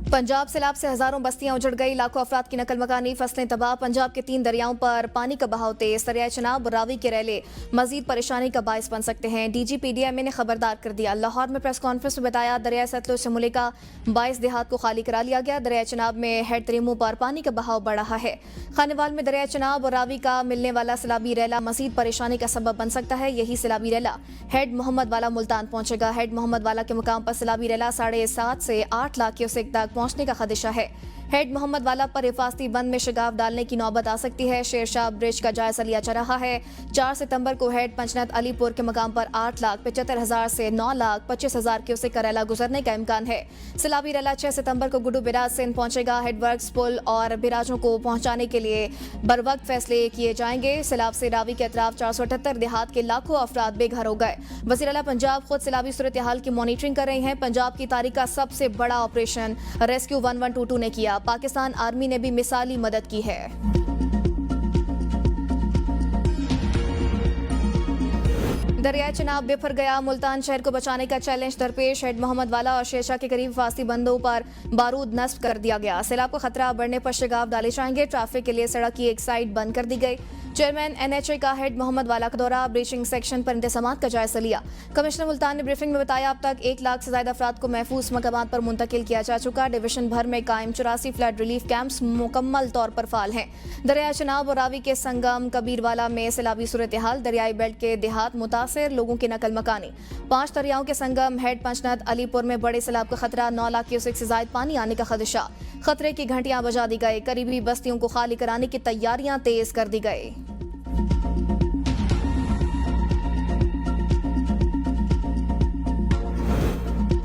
पंजाब सैलाब से हजारों बस्तियां उजड़ गई, लाखों अफराद की नकल मकानी, फसलें तबाह। पंजाब के 3 दरियाओं पर पानी का बहाव तेज, दरियाए चनाब और रावी के रेले मजीद परेशानी का बायस बन सकते हैं। DGPDMA ने खबरदार कर दिया। लाहौर में प्रेस कॉन्फ्रेंस में बताया, दरियाए सतलुज से मुल्का 22 देहात को खाली करा लिया गया। दरियाए चनाब में हेड तरीमों पर पानी का बहाव बढ़ रहा है। खानेवाल में दरियाए चनाब और रावी का मिलने वाला सैलाबी रेला मजीद परेशानी का सबब बन सकता है। यही सैलाबी रेला हेड मोहम्मद वाला मुल्तान पहुंचेगा। हेड मोहम्मद वाला के मुकाम पर सैलाबी रेला 7.5 से 8 लाख क्यूसेक तक पहुंचने का खदशा है। हेड मोहम्मद वाला पर हिफाजती बंद में शिगाफ डालने की नौबत आ सकती है। शेरशाह ब्रिज का जायजा लिया जा रहा है। 4 सितंबर को हेड पंचनत अलीपुर के मकाम पर 8,75,000 से 9,25,000 क्यूसेक का रेला गुजरने का इम्कान है। सैलाबी रेला 6 सितंबर को गुड्डू बिराज सिंध पहुंचेगा। हेडवर्क्स पुल और बिराजों को पहुंचाने के लिए बरवक्त फैसले किए जाएंगे। सैलाब से रावी के अतराफ 478 देहात के लाखों अफराद बेघर हो गए। वज़ीर आला पंजाब खुद सैलाबी सूरत हाल की मॉनिटरिंग कर रहे हैं। पंजाब की तारीख का सबसे बड़ा ऑपरेशन रेस्क्यू 1122 ने किया। पाकिस्तान आर्मी ने भी मिसाली मदद की है। दरियाए चनाब बिफर गया, मुल्तान शहर को बचाने का चैलेंज दरपेश। हेड मोहम्मद वाला और शेरशाह के करीब फास्ती बंदों पर बारूद नस्ब कर दिया गया। सैलाब का खतरा बढ़ने पर शिगाफ डाले जाएंगे। ट्रैफिक के लिए सड़क की एक साइड बंद कर दी गई। चेयरमैन NHA का हेड मोहम्मद वाला का दौरा, ब्रीचिंग सेक्शन पर इंतजामात का जायजा लिया। कमिश्नर मुल्तान ने ब्रीफिंग में बताया, अब तक 1 लाख से ज्यादा अफराद को महफूज मकामात पर मुंतकिल किया जा चुका। डिवीजन भर में कायम 84 फ्लड रिलीफ कैंप्स मुकम्मल तौर पर फाल हैं। दरिया चनाब और रावी के संगम कबीरवाला में सैलाबी सूरत हाल, दरियाई बेल्ट के देहात मुतासिर, लोगों की नकल मकानी। 5 दरियाओं के संगम हेड पंचनत अलीपुर में बड़े सैलाब का खतरा, 9 लाख क्यूसेक से ज्यादा पानी आने का खदशा। खतरे की घंटियां बजा दी गई। करीबी बस्तियों को खाली कराने की तैयारियां तेज कर दी गई।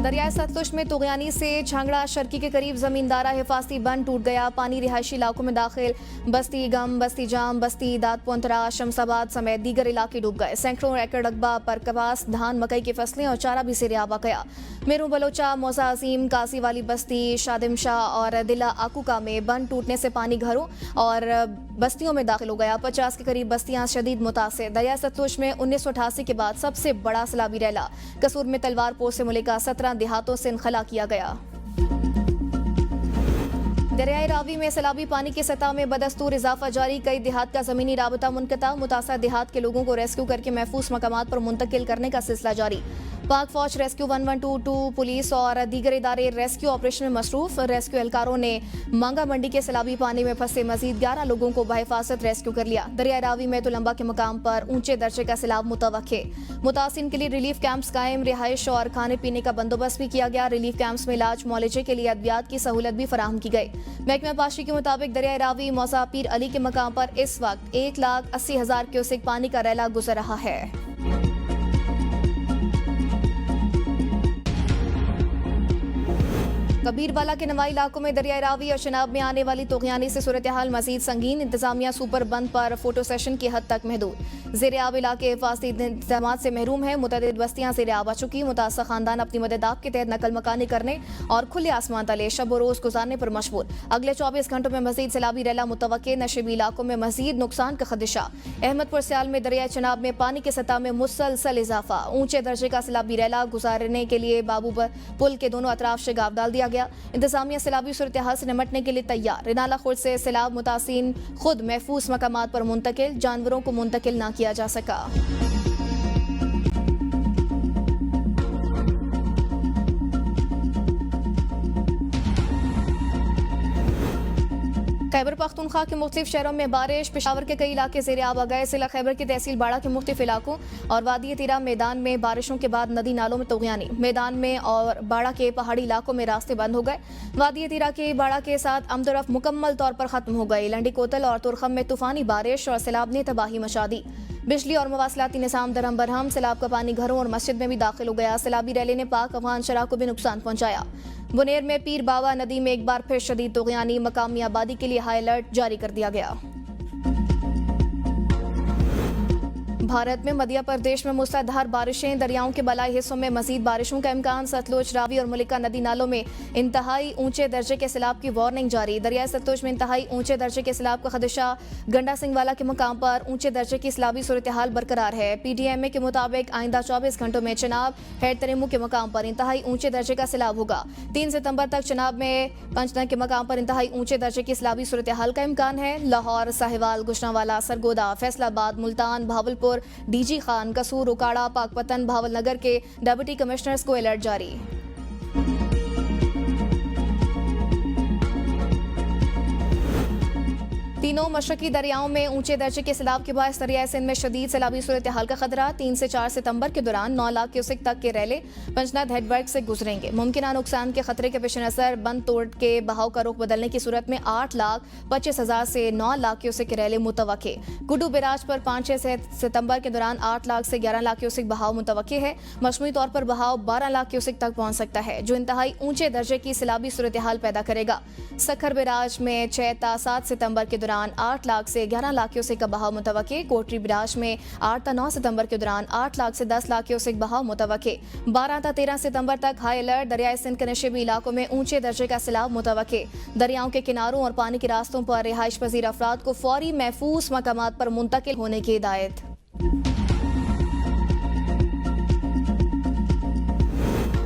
दरियाए सतलुज में तुगयानी से झांगड़ा शर्की के करीब जमींदारा हिफाजती बंद टूट गया। पानी रिहायशी इलाकों में दाखिल। बस्ती गम, बस्ती जाम, बस्ती दादपोंतरा, शमसाबाद समेत दीगर इलाके डूब गए। सैकड़ों एकड़ रकबा पर कपास, धान, मकई की फसलें और चारा भी सिरे आवा गया। मेरू बलोचा, मौसा अजीम, कासी वाली बस्ती, शादिम शाह और दिला आकुका में बंद टूटने से पानी घरों और बस्तियों में दाखिल हो गया। 50 के करीब बस्तियां शदीद मुतासिर। दरिया सतलुज में 1988 के बाद सबसे बड़ा सैलाबी रेला। कसूर में तलवारपुर से मुल्का 17 देहातों से इनखला किया गया। दरियाए रावी में सैलाबी पानी की सतह में बदस्तूर इजाफा जारी। कई देहात का जमीनी राबता मुनक़ता। मुतासर देहात के लोगों को रेस्क्यू करके महफूज मकामात पर मुंतकिल करने का सिलसिला जारी। पाक फौज रेस्क्यू 1122, पुलिस और दीगर इदारे रेस्क्यू ऑपरेशन में मसरूफ। रेस्क्यू एहलकारों ने मांगा मंडी के सैलाबी पानी में फंसे मजीद 11 लोगों को बहिफाजत रेस्क्यू कर लिया। दरिया रावी में तुलंबा के मकाम पर ऊंचे दर्जे का सैलाब मुतवक्के। मुतासिन के लिए रिलीफ कैंप्स कायम, रिहाइश और खाने पीने का बंदोबस्त भी किया गया। रिलीफ कैंप्स में इलाज मुआलजे के लिए अद्वियात की सहूलत भी फराहम की गई। महकमा पाशी के मुताबिक दरिया रावी मौसा पीर अली के मकाम पर इस वक्त 1,80,000 क्यूसेक पानी का रेला गुजर रहा है। कबीरवाला के नवाई इलाकों में दरिया रावी और शनाब में आने वाली तुगयानी से सूरत हाल मजीद संगीन। इंतजामिया सुपर बंद पर फोटो सेशन की हद तक महदूद। ज़ेर आब इलाके हिफाजती इंतजामात से महरूम है। मुतअद्दिद बस्तियां ज़ेर आब आ चुकी। मुतासर खानदान अपनी मदद आप के तहत नकल मकानी करने और खुले आसमान तले शब व रोज गुजारने पर मशगूल। अगले 24 घंटों में मजीद सैलाबी रेला मुतवक्के। नशीबी इलाकों में मजीद नुकसान का खदशा। अहमदपुर सियाल में दरिया चनाब में पानी की सतह में मुसलसल इजाफा। ऊंचे दर्जे का सैलाबी रेला गुजारने के लिए बाबू पुल के दोनों अतराफ शिगाफ डाल दिया गया। इंतजामिया सैलाबी सूरत हाल से निमटने के लिए तैयार। रिनाला खुर्द से सैलाब मुतासिन खुद महफूज मकामात पर मुंतकिल। जानवरों को मुंतकिल ना किया जा सका। खैबर पख्तूनख्वा के मुख्तलिफ शहरों में बारिश। पेशावर के कई इलाके ज़ेर आब आ गए। जिला खैबर की तहसील बाड़ा के मुख्तलिफ इलाकों और वादी तीरा मैदान में बारिशों के बाद नदी नालों में तुगयानी। मैदान में और बाड़ा के पहाड़ी इलाकों में रास्ते बंद हो गए। वादी तीरा के बाड़ा के साथ अमदरफ मुकम्मल तौर पर खत्म हो गई। लंडी कोतल और तुरखम में तूफानी बारिश और सैलाब ने तबाही मचा दी। बिजली और मवासलाती निज़ाम दरहम बरहम। सैलाब का पानी घरों और मस्जिद में भी दाखिल हो गया। सैलाबी रैली ने पाक अफगान शराह को भी नुकसान पहुंचाया। बुनेर में पीर बाबा नदी में एक बार फिर शदीद तुगयानी। मकामी आबादी के लिए हाई अलर्ट जारी कर दिया गया। भारत में मध्य प्रदेश में मूसलाधार बारिशें, दरियाओं के बलाई हिस्सों में मजीद बारिशों का इम्कान। सतलुज, रावी और मलिका नदी नालों में इंतहाई ऊंचे दर्जे के सैलाब की वार्निंग जारी। दरियाई सतलुज में इंतहाई ऊंचे दर्जे के सैलाब का खदशा। गंडा सिंहवाला के मुकाम पर ऊंचे दर्जे की सैलाबी सूरत हाल बरकरार है। PDMA के मुताबिक आइंदा 24 घंटों में चिनाब, हेड तरेमू के मुकाम पर इंतहाई ऊंचे दर्जे का सैलाब होगा। 3 सितंबर तक चिनाब में पंचतन के मुकाम पर इंतहाई ऊंचे दर्जे की सैलाबी सूरत हाल का इम्कान है। लाहौर, साहिवाल, गुजरांवाला, सरगोदा, फैसलाबाद, मुल्तान, भावलपुर, DG खान, कसूर, उकाड़ा, पाकपतन, भावलनगर के डिप्टी कमिश्नर्स को अलर्ट जारी। तीनों मशरकी दरियाओं में ऊंचे दर्जे के सैलाब के बायस दरियाए सिंध में शदीद सैलाबी सूरत हाल का खतरा। 3 से 4 सितंबर के दौरान 9 लाख क्यूसेक तक के रैले पंचनाद हेडवर्क से गुजरेंगे। मुमकिन नुकसान के खतरे के पेश नजर बंद तोड़ के बहाव का रुख बदलने की सूरत में 8,25,000 से 9 लाख क्यूसेक के रैले मुतवक्के। गुड्डू बैराज पर 5-6 सितंबर के दौरान 8 लाख से 11 लाख क्यूसेक बहाव मुतवक्के है। मजमूई तौर पर बहाव 12 लाख क्यूसेक तक पहुंच सकता है, जो इंतहाई ऊंचे दर्जे की सैलाबी सूरत हाल पैदा करेगा। सखर बैराज में 6-7 सितंबर के दौरान 8 लाख से 11 लाख क्यूसेक का बहाव मुतवक्के। कोटरी बैराज में 8-9 सितंबर के दौरान 8 लाख से 10 लाख क्यूसेक बहाव मुतवक्के। 12-13 सितंबर तक हाई अलर्ट। दरियाई सिंध के नशेबी इलाकों में ऊंचे दर्जे का सैलाब मुतवक्के। दरियाओं के किनारों और पानी के रास्तों पर रिहाइश पजीर अफराद को फौरी महफूज मकामात पर मुंतकिल होने की हिदायत।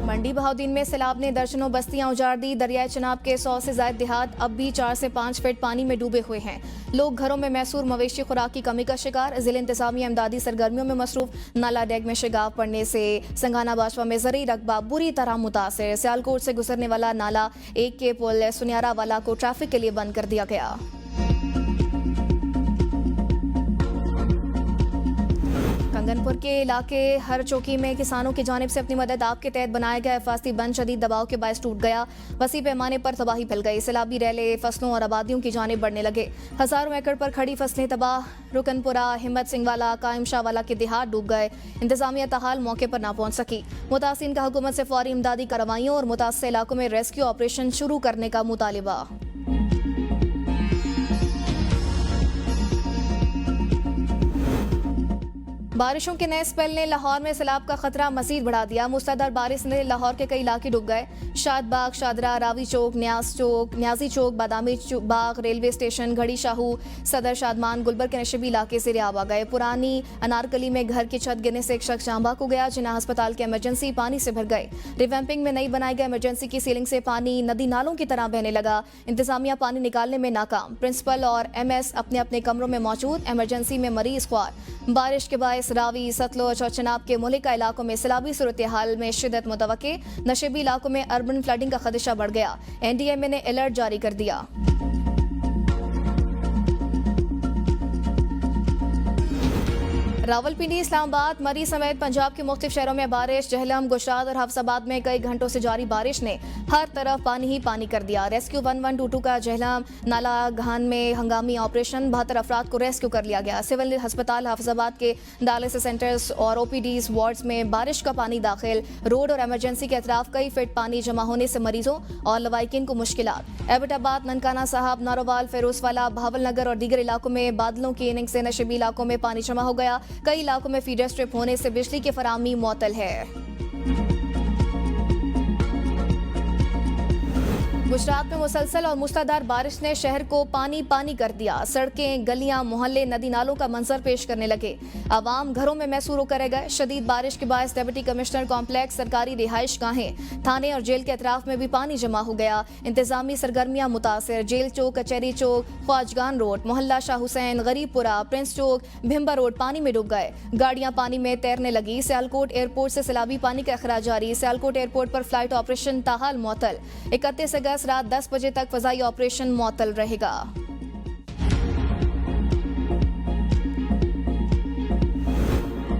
मंडी बहाउद्दीन में सैलाब ने दर्जनों बस्तियां उजाड़ दी। दरियाई चिनाब के 100 से ज्यादा देहात अब भी 4 से 5 फीट पानी में डूबे हुए हैं। लोग घरों में मैसूर मवेशी खुराक की कमी का शिकार। जिला इंतजामिया इमदादी सरगर्मियों में मसरूफ। नाला डैग में शिगाफ पड़ने से संगाना बाजवा में ज़रूरी रकबा बुरी तरह मुतासिर। सियालकोट से गुजरने वाला नाला 1 के पुल सुनियारा वाला को ट्रैफिक के लिए बंद कर दिया गया। कंगनपुर के इलाके हर चौकी में किसानों की जानिब से अपनी मदद आपके तहत बनाया गया हिफाजती बंद शदीद दबाव के बायस टूट गया। वसी पैमाने पर तबाही फैल गई। सैलाबी रैले फसलों और आबादियों की जानिब बढ़ने लगे। हजारों एकड़ पर खड़ी फसलें तबाह। रुकनपुरा, हिम्मत सिंह वाला, कायम शाह वाला के देहात डूब गए। इंतजामिया तहाल मौके पर ना पहुंच सकी। मुतासिन का हुकूमत से फौरी इमदादी कार्रवाइयों और मुतासर इलाकों में रेस्क्यू ऑपरेशन शुरू करने का मुतालिबा। बारिशों के नए स्पेल ने लाहौर में सैलाब का खतरा मजीद बढ़ा दिया। मूसलाधार बारिश ने लाहौर के कई इलाके डूब गए। शादबाग, शादरा, रावी चौक, न्याजी चौक, बादामी बाग, रेलवे स्टेशन, घड़ी शाहू, सदर शादमान, गुलबर के नशेबी इलाके से रियाब आ गए। पुरानी अनारकली में घर की छत गिरने से एक शख्स जांबाक हो गया। जिन्ना अस्पताल के इमरजेंसी पानी से भर गए। रिवैम्पिंग में नई बनाई गई इमरजेंसी की सीलिंग से पानी नदी नालों की तरह बहने लगा। इंतजामिया पानी निकालने में नाकाम। प्रिंसिपल और MS अपने अपने कमरों में मौजूद। इमरजेंसी में मरीज ख्वार। बारिश के बायस रावी, सतलुज और चिनाब के मुलिका इलाकों में सैलाबी सूरत हाल में शिद्दत मुतवक्के। नशेबी इलाकों में अर्बन फ्लडिंग का खदशा बढ़ गया। NDMA ने अलर्ट जारी कर दिया। रावलपिंडी, इस्लामाबाद, मरी समेत पंजाब के मुख्तलिफ शहरों में बारिश। जहलम, गुजरात और हफ्साबाद में कई घंटों से जारी बारिश ने हर तरफ पानी ही पानी कर दिया। रेस्क्यू 1122 का जहलम नाला घान में हंगामी ऑपरेशन। 72 अफराद को रेस्क्यू कर लिया गया। सिविल अस्पताल हफ्साबाद के डायलिसिस सेंटर्स और OPDs वार्ड्स में बारिश का पानी दाखिल। रोड और इमरजेंसी के अतराफ कई फीट पानी जमा होने से मरीजों और लवाइकिन को मुश्किलात। एबटाबाद, ननकाना साहब, नारोवाल, फेरोजवाला, भावलनगर और दीगर इलाकों में बादलों की इनिंग से नशेबी इलाकों में पानी जमा हो गया। कई इलाकों में फीडर स्ट्रिप होने से बिजली की फराहमी मुअत्तल है। गुजरात में मुसलसल और मूसलाधार बारिश ने शहर को पानी पानी कर दिया। सड़कें, गलियां, मोहल्ले नदी नालों का मंजर पेश करने लगे। आवाम घरों में मैसूर होकर रह गए। शदीद बारिश के बायस डिप्टी कमिश्नर कॉम्प्लेक्स, सरकारी रिहाइश गाहें, थाने और जेल के अतराफ में भी पानी जमा हो गया। इंतजामी सरगर्मियां मुतासिर। जेल चौक, कचहरी चौक, ख्वाजगान रोड, मोहल्ला शाह हुसैन, गरीबपुरा, प्रिंस चौक, भिम्बा रोड पानी में डूब गए। गाड़ियां पानी में तैरने लगी। सियालकोट एयरपोर्ट से सैलाबी पानी का अखराज जारी। सियालकोट एयरपोर्ट पर फ्लाइट ऑपरेशन ताहाल मुअत्तल। 31 अगस्त रात 10 बजे तक फजाई ऑपरेशन मुअत्तल रहेगा।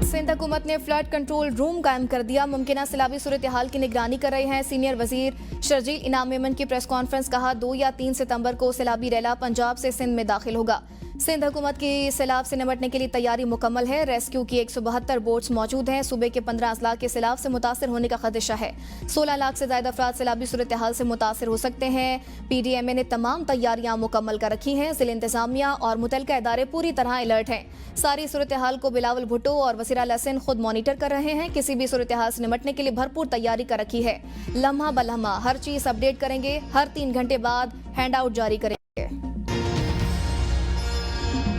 सिंध हुकूमत ने फ्लड कंट्रोल रूम कायम कर दिया। मुमकिन सैलाबी सूरत हाल की निगरानी कर रहे हैं सीनियर वजीर शर्जील इनाम मेमन की प्रेस कॉन्फ्रेंस। कहा 2 या 3 सितंबर को सैलाबी रैला पंजाब से सिंध में दाखिल होगा। सिंध हुकूमत की सैलाब से निपटने के लिए तैयारी मुकम्मल है। रेस्क्यू की 172 बोट्स मौजूद हैं। सूबे के 15 अजला के सैलाब से मुतासर होने का खदशा है। 16 लाख से ज्यादा अफराद सैलाबी सूरत हाल से मुतासर हो सकते हैं। PDMA ने तमाम तैयारियां मुकम्मल कर रखी हैं। जिला इंतजामिया और मुतलका इदारे पूरी तरह अलर्ट हैं। सारी सूरत हाल को बिलावल भुट्टो और वसीर अल हसन खुद मॉनिटर कर रहे हैं। किसी भी सूरत हाल से निपटने के लिए भरपूर तैयारी कर रखी है। लम्हा बलम्हा हर चीज अपडेट करेंगे। हर 3 घंटे बाद हैंड आउट जारी करेंगे।